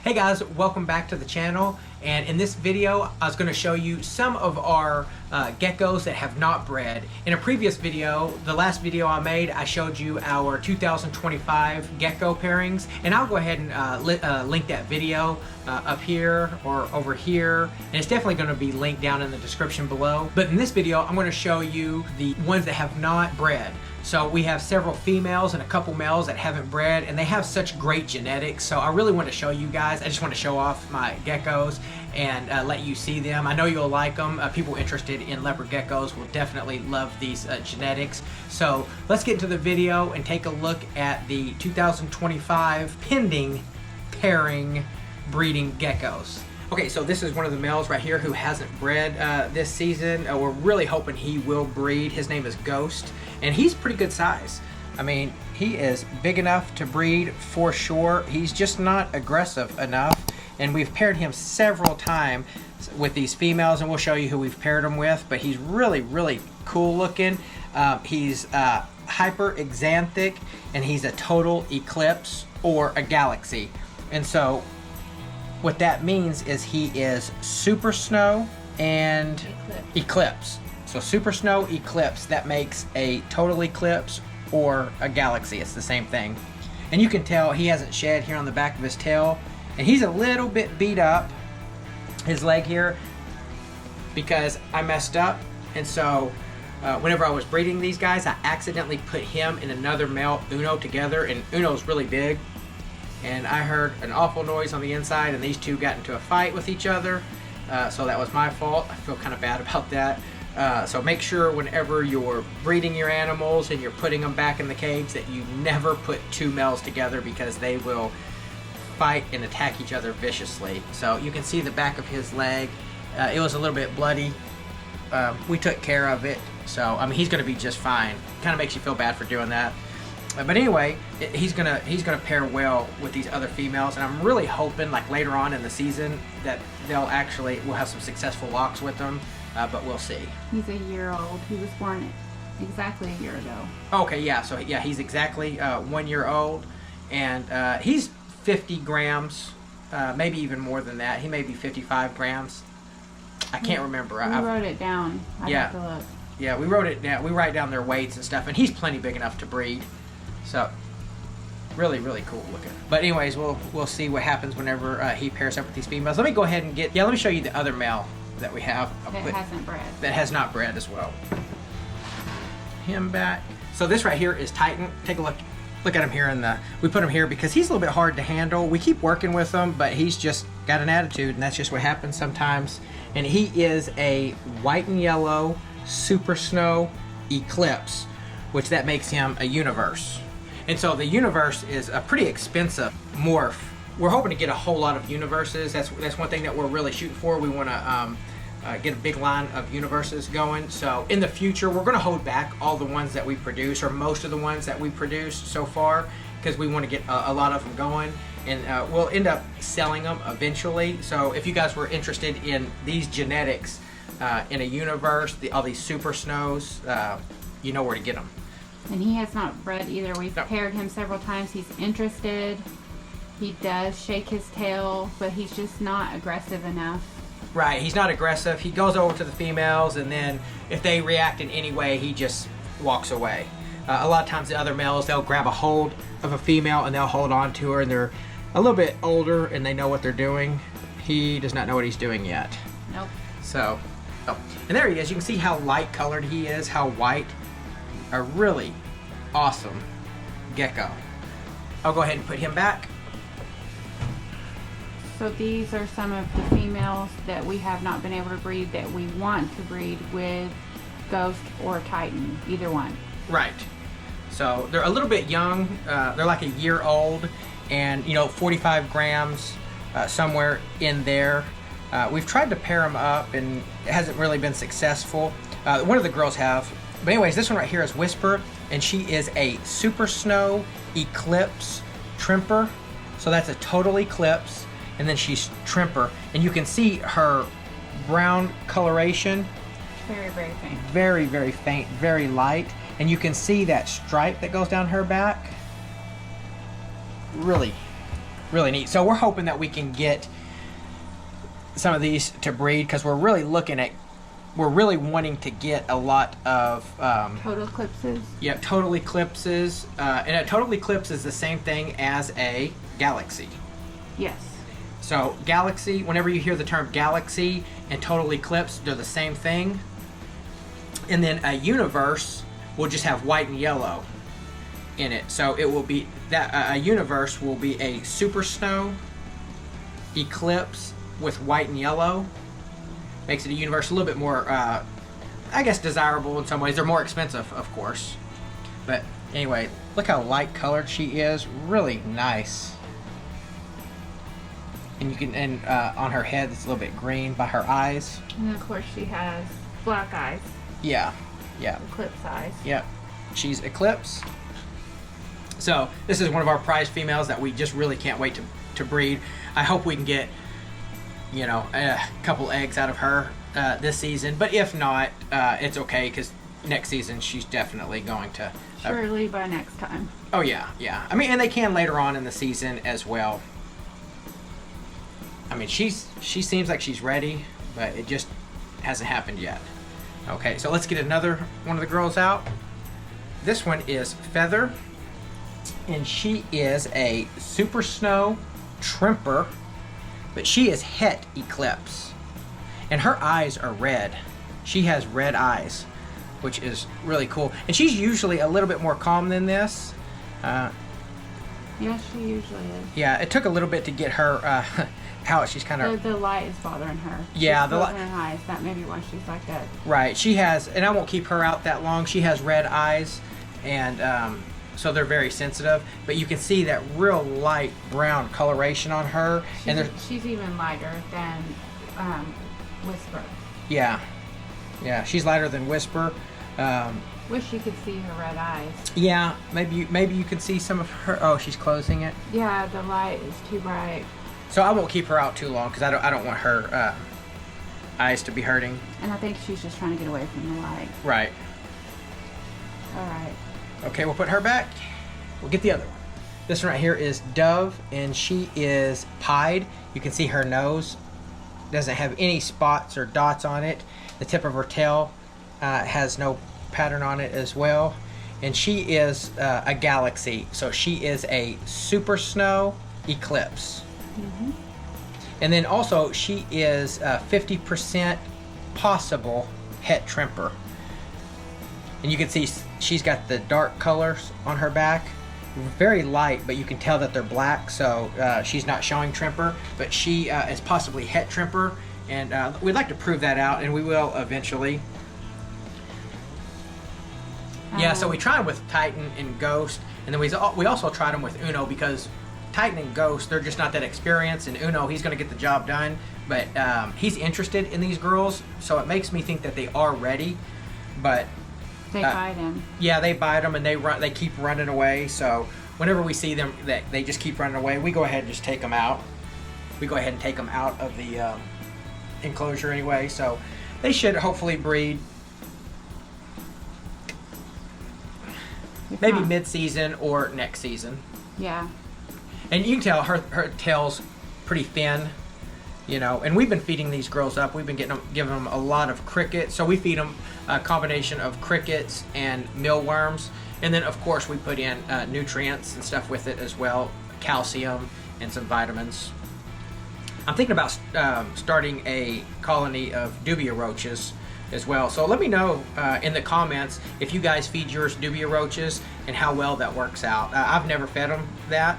Hey guys, welcome back to the channel, and in this video I was going to show you some of our geckos that have not bred. In a previous video, the last video I made, I showed you our 2025 gecko pairings, and I'll go ahead and link that video up here or over here, and it's definitely going to be linked down in the description below. But in this video I'm going to show you the ones that have not bred. So we have several females and a couple males that haven't bred, and they have such great genetics. So I really want to show you guys. I just want to show off my geckos and let you see them. I know you'll like them. People interested in leopard geckos will definitely love these genetics. So let's get into the video and take a look at the 2025 pending pairing breeding geckos. Okay, so this is one of the males right here who hasn't bred this season. We're really hoping he will breed. His name is Ghost, and he's pretty good size. I mean, he is big enough to breed for sure. He's just not aggressive enough, and we've paired him several times with these females, and we'll show you who we've paired him with, but he's really, really cool looking. He's hyper exanthic, and he's a total eclipse or a galaxy. And so what that means is he is super snow and eclipse. So super snow, eclipse, that makes a total eclipse or a galaxy. It's the same thing. And you can tell he hasn't shed here on the back of his tail, and he's a little bit beat up, his leg here, because I messed up. And so whenever I was breeding these guys, I accidentally put him and another male Uno together, and Uno's really big, and I heard an awful noise on the inside, and these two got into a fight with each other. So that was my fault. I feel kind of bad about that. So make sure whenever you're breeding your animals and you're putting them back in the cage that you never put two males together, because they will fight and attack each other viciously. So you can see the back of his leg. It was a little bit bloody. We took care of it. So I mean, he's going to be just fine. Kind of makes you feel bad for doing that. But anyway, he's gonna pair well with these other females, and I'm really hoping like later on in the season that we'll have some successful locks with them. But we'll see. He's a year old. He was born exactly a year ago. Okay, yeah. So yeah, he's exactly 1 year old, and he's 50 grams, maybe even more than that. He may be 55 grams. I can't remember. We wrote it down. I have to look. Yeah, we wrote it down. We write down their weights and stuff, and he's plenty big enough to breed. So really, really cool looking. But anyways, we'll see what happens whenever he pairs up with these females. Let me go ahead and let me show you the other male that we have. That hasn't bred. That has not bred as well. Him back. So this right here is Titan. Take a look at him here we put him here because he's a little bit hard to handle. We keep working with him, but he's just got an attitude, and that's just what happens sometimes. And he is a white and yellow super snow eclipse, which that makes him a universe. And so the universe is a pretty expensive morph. We're hoping to get a whole lot of universes. That's one thing that we're really shooting for. We want to get a big line of universes going. So in the future, we're going to hold back all the ones that we produce, or most of the ones that we produced so far, because we want to get a lot of them going, and we'll end up selling them eventually. So if you guys were interested in these genetics in a universe, all these super snows, you know where to get them. And he has not bred either. We've paired him several times. He's interested. He does shake his tail, but he's just not aggressive enough. Right, he's not aggressive. He goes over to the females, and then if they react in any way, he just walks away. A lot of times the other males, they'll grab a hold of a female and they'll hold on to her, and they're a little bit older and they know what they're doing. He does not know what he's doing yet. Nope. So, and there he is. You can see how light colored he is, how white. A really awesome gecko. I'll go ahead and put him back. So these are some of the females that we have not been able to breed that we want to breed with Ghost or Titan, either one. Right. So they're a little bit young. They're like a year old, and 45 grams, somewhere in there. We've tried to pair them up, and it hasn't really been successful. One of the girls have. But anyways, this one right here is Whisper, and she is a super snow eclipse trimper. So that's a total eclipse, and then she's trimper, and you can see her brown coloration. Very, very faint. Very, very faint, very light, and you can see that stripe that goes down her back. Really really neat. So we're hoping that we can get some of these to breed, because we're really wanting to get a lot of total eclipses. Yeah, total eclipses. And a total eclipse is the same thing as a galaxy. Yes. So galaxy, whenever you hear the term galaxy and total eclipse, they're the same thing. And then a universe will just have white and yellow in it. So it will be that a universe will be a super snow eclipse with white and yellow. Makes it a universe a little bit more, I guess, desirable in some ways. They're more expensive, of course. But anyway, look how light colored she is. Really nice. And you can, on her head, it's a little bit green by her eyes. And of course, she has black eyes. Yeah, yeah. Eclipse eyes. Yep. She's Eclipse. So this is one of our prized females that we just really can't wait to breed. I hope we can get, you know, a couple eggs out of her this season. But if not, it's okay, because next season she's definitely going to. Surely by next time. Oh yeah, yeah. I mean, and they can later on in the season as well. I mean, she seems like she's ready, but it just hasn't happened yet. Okay, so let's get another one of the girls out. This one is Feather, and she is a Super Snow Trimper, but she is Het Eclipse, and her eyes are red. She has red eyes, which is really cool. And she's usually a little bit more calm than this. Yeah, she usually is. Yeah, it took a little bit to get her how she's kind of... The light is bothering her. Yeah, the light. Her eyes. That may be why she's like that. Right. She has, and I won't keep her out that long. She has red eyes, and so they're very sensitive. But you can see that real light brown coloration on her. She's even lighter than Whisper. Yeah. Yeah, she's lighter than Whisper. Wish you could see her red eyes. Yeah, maybe you can see some of her. Oh, she's closing it. Yeah, the light is too bright. So I won't keep her out too long, because I don't want her eyes to be hurting. And I think she's just trying to get away from the light. Right. All right. Okay, we'll put her back. We'll get the other one. This one right here is Dove, and she is pied. You can see her nose doesn't have any spots or dots on it. The tip of her tail has no pattern on it as well. And she is a galaxy, so she is a Super Snow Eclipse. Mm-hmm. And then also she is 50% possible Het Trimper. And you can see she's got the dark colors on her back. Very light, but you can tell that they're black, so she's not showing Trimper, but she is possibly Het Trimper, and we'd like to prove that out, and we will eventually. Yeah, so we tried with Titan and Ghost, and then we also tried them with Uno, because Titan and Ghost, they're just not that experienced, and Uno, he's going to get the job done, but he's interested in these girls, so it makes me think that they are ready, but... They bite him. Yeah, they bite them, and they keep running away, so whenever we see them, they just keep running away, we go ahead and just take them out. We go ahead and take them out of the enclosure anyway, so they should hopefully breed maybe mid-season or next season. Yeah. And you can tell her tail's pretty thin, you know, and we've been feeding these girls up. We've been giving them a lot of crickets. So we feed them a combination of crickets and mealworms. And then, of course, we put in nutrients and stuff with it as well, calcium and some vitamins. I'm thinking about starting a colony of dubia roaches as well. So let me know in the comments if you guys feed yours dubia roaches and how well that works out. I've never fed them that,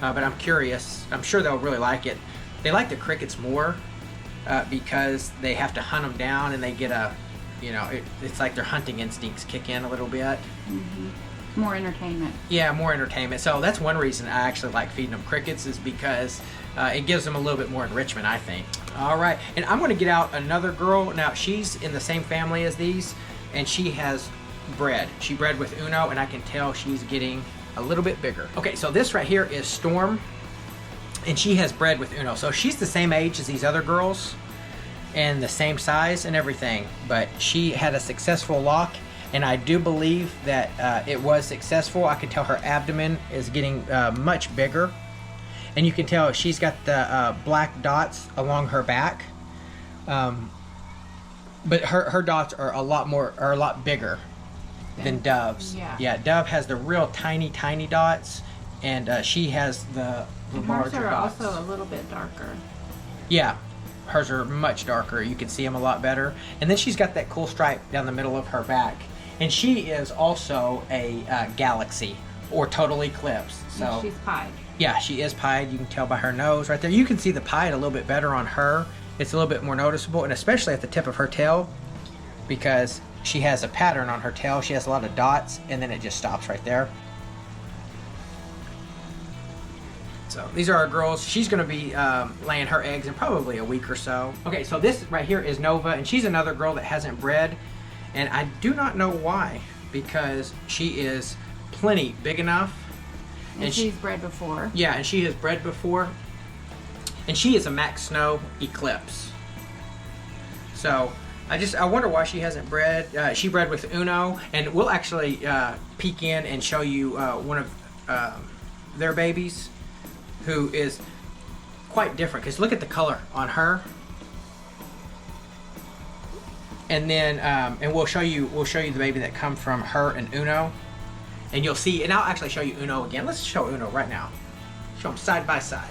but I'm curious. I'm sure they'll really like it. They like the crickets more because they have to hunt them down, and they get a, you know, it's like their hunting instincts kick in a little bit. Mm-hmm. More entertainment. Yeah, more entertainment. So that's one reason I actually like feeding them crickets, is because it gives them a little bit more enrichment, I think. All right, and I'm going to get out another girl. Now, she's in the same family as these, and she has bred. She bred with Uno, and I can tell she's getting a little bit bigger. Okay, so this right here is Storm, and she has bred with Uno. So she's the same age as these other girls, and the same size and everything, but she had a successful lock, and I do believe that it was successful. I can tell her abdomen is getting much bigger. and you can tell she's got the black dots along her back, but her dots are a lot bigger than Dove's. Yeah, Dove has the real tiny dots, and she has the larger hers are dots. also a little bit darker. Yeah, hers are much darker. You can see them a lot better. And then she's got that cool stripe down the middle of her back. And she is also a galaxy or total eclipse. So And she's pied. yeah, she is pied. You can tell by her nose right there. You can see the pied a little bit better on her. It's a little bit more noticeable, and especially at the tip of her tail, because she has a pattern on her tail. She has a lot of dots, and then it just stops right there. So these are our girls. She's going to be laying her eggs in probably a week or so. Okay, so this right here is Nova, and she's another girl that hasn't bred, and I do not know why, because she is plenty big enough. And she's bred before. Yeah, and she has bred before, and she is a Max Snow Eclipse. So I wonder why she hasn't bred. She bred with Uno, and we'll actually peek in and show you one of their babies, who is quite different, because look at the color on her, and then and we'll show you the baby that come from her and Uno, and you'll see. And I'll actually show you Uno again. Let's show Uno right now. Show them side by side.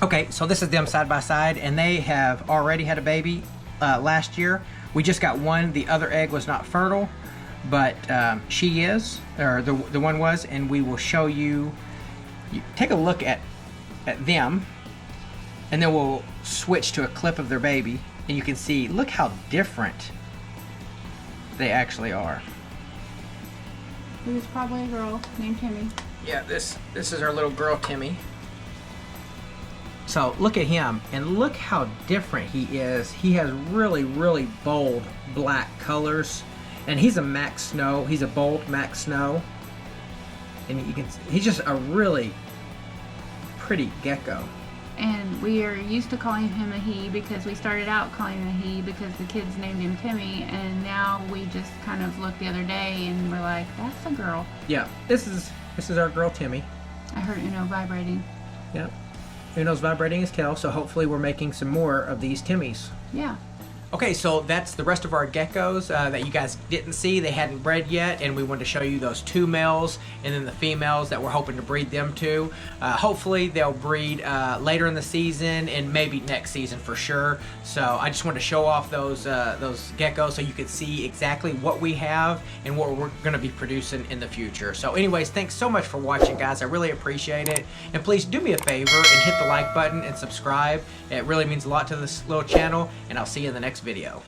Okay, so this is them side by side, and they have already had a baby last year. We just got one. The other egg was not fertile, but she is, or the one was, and we will show you. You take a look at them, and then we'll switch to a clip of their baby, and you can see, look how different they actually are. Who's probably a girl named Timmy. Yeah, this is our little girl Timmy. So look at him, and look how different he is. He has really bold black colors, and he's a Max Snow. He's a bold Max Snow. And he's just a really pretty gecko. And we are used to calling him a he because we started out calling him a he because the kids named him Timmy, and now we just kind of looked the other day and we're like, that's a girl. Yeah, this is our girl Timmy. I heard Uno vibrating. Yep. Uno's vibrating his tail, so hopefully we're making some more of these Timmys. Yeah. Okay, so that's the rest of our geckos that you guys didn't see. They hadn't bred yet, and we wanted to show you those two males and then the females that we're hoping to breed them to. Hopefully they'll breed later in the season and maybe next season for sure. So I just wanted to show off those geckos so you could see exactly what we have and what we're going to be producing in the future. So anyways, thanks so much for watching, guys. I really appreciate it. And please do me a favor and hit the like button and subscribe. It really means a lot to this little channel, and I'll see you in the next video.